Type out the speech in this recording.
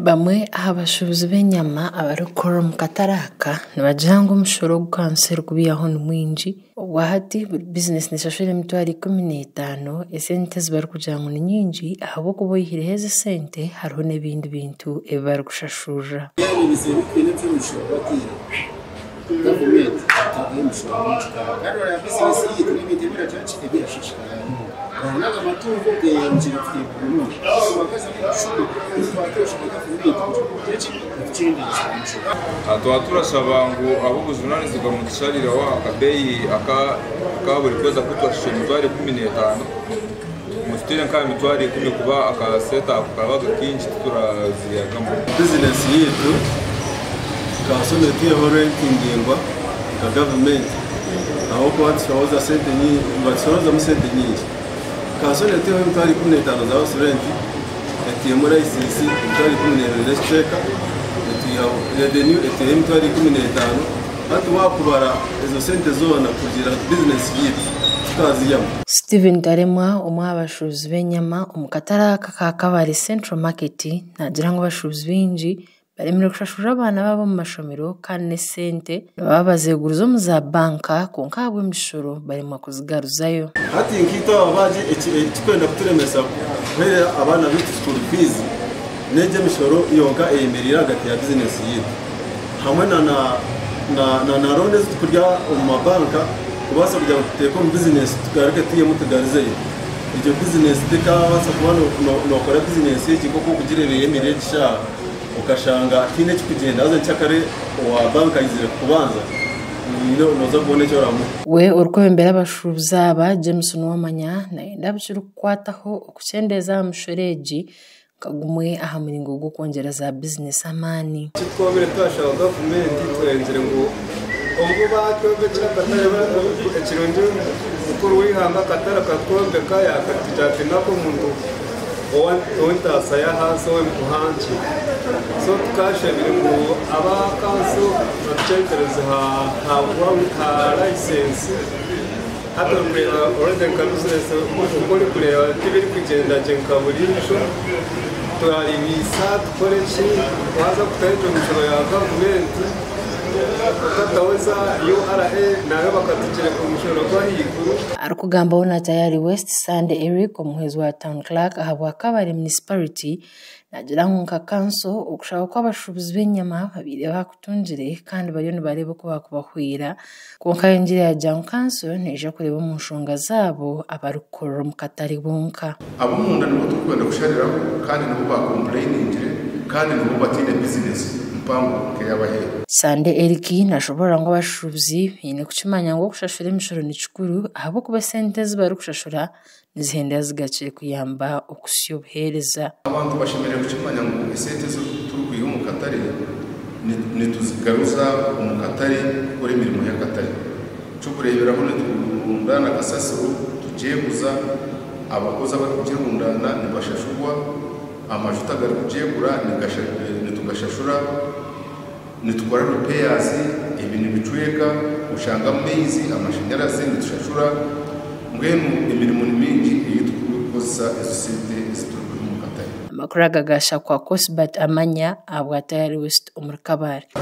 Bamwe abashubuzi b'enyama abarukora mu kataraka nibagira ngo umushoro gw'kanseri gubiyaho ni mwingi wahati business nishashire emitwaro 15 esente zibari kugira ngo ni nyingi ahabo kuboyihire heze sente hariho n'ebindi bintu ebari gushashura government atagemushora kandi ya business yitu n'imitemera cyacu ebirashishikara naga matungo genjira twibunu bakaza n'ishuri twatosha government turasaba ngo abo buzunani zigamutisharira wa akabeyi akaburi kweza kutwashisha emitwaro 15 mufitire nka emitwaro 10 kuba akaseta akabaga kinji turaziyagamo business yitu kasone tiyo rentingingwa ka government aho kwa tsoza sente ni batsoza musente nyinshi kasone tiyo emitwaro 15 za rent etiye muri ICC emitwaro 10 cheka etiyo revenue etiye emitwaro 15 hatu wakubara izo sente zona kugira business yitu tukaziyamo. Steven Daremwa umwabashuzi b'enyama umukataraka ka Kabare Central Market nagira ngo bashuzi binji baremere kushashura abana babo mu mashomero kandi sente babazegura zo mu za banka konkabwe mishoro barimo kuzigaruzayo hati nkito abaje ikikwenda kuturemesa kwera abana bitu school fees neje mishoro yonka eyemerira hagati ya business yitu hamwe na loans tukurya mu mabanka kubasa kujya guteka mu business tugarake tuye mutugarizeyo iryo business tekabasa kubano no kora business y'ikiko kugirebe yemereye gisha ukashanga kine kugenda aza cyakare wa banka yizire kubanza noza kubone cyo ramu we urko imbere abashubuza aba Jameson wamanya naenda bishuru kwataho okucendeza mushoreji kagumwe aha muringo gwo kongereza business amani twobere twashaka government twenzere ngo ubwo batwebwe cyakatare bakironje ukuru wihanga katara katwombe kaya katijate nako muntu onta saya haso muhanchi so tukashe biringo aba kanso bacentereza ha license hata kureba order business ukuri kureba tibiri kugenda jenka burisho turaribisa dukorechi waza kutaje mushoro ya government arukugamba ona tayari West Sunday Eric omuhezi wa Town Clerk ahabwa Kabare Municipality nagira nka council okushaka ko abashubuzi b'enyama babire bakutunjire kandi bariyo barebe ko bakubahwira konka yenjire ya Jam Council neje kureba mu nshonga zabo abarukora mu katari bunka abo munda nibo tukwenda gusharira kandi nibo ba complaining kandi nibo batinde business Sunday Eric nashobora ngo abashubuzi bine kucimanya ngo kushashura imishoro ni cikuru ahabo kuba sente zibari kushashura nizihenda zigaciye kuyamba okusyobuhereza abantu bashimira kucimanya ngo sente zo turukuye mu katari ni tuzigaruza mu katari kuri mirimo ya katari cyo kureberaho n'undana gasasiro tujeguza abakoza bakujirundana nibashashurwa amajuta gari kujegura ni tugashashura nitukora repairs ibintu bicweka ushanga mezi amashanyarazi nitushashura ngwenu imirimo mingi yitukoza isosiyete zituruka mu katari amakuru agagasha kwa Cosbat amanya abwa tayari West umurikabare